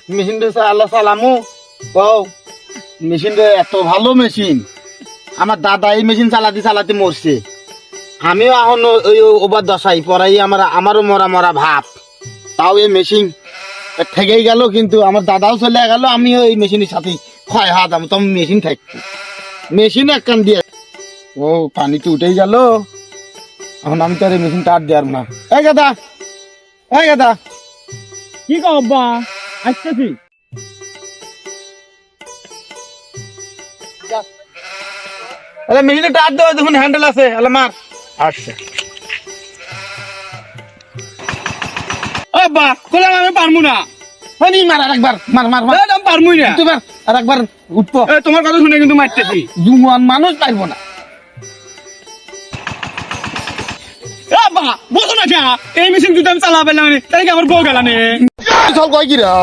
মেশিনটা আল্লাহ সালামু কও মেশিনটা এত ভালো মেশিন আমার দাদা এই মেশিন চালাতে চালাতে মরছে আমিও এখন ওই ওবার দশাই পরাই আমারও মরা মরা ভাব তাও এই মেশিন থেকেই গেল কিন্তু আমার দাদাও চলে গেল আমিও এই মেশিনের সাথে ক্ষয় হাত আমি তো মেশিন থাকছি মেশিন এক কান দিয়ে ও পানি তো উঠেই গেল এখন আমি তো আর এই মেশিন টার দেওয়ার না এই গাদা কি কও আব্বা আসতেছি আরে মেশিনে টার দেওয়া দেখুন হ্যান্ডেল আছে আলে মার আচ্ছা আব্বা কোলা আমি পারমু না হনি মার আরেকবার মার মার মার আমি পারমুই না তুই মার আরেকবার উঠবো তোমার কথা শুনে কিন্তু মারতেছি জুয়ান মানুষ পারবো না আব্বা বলো না এই মেশিন যদি আমি চালা পেলাম তাহলে কি আমার বউ গেলানে চল কয় কি রা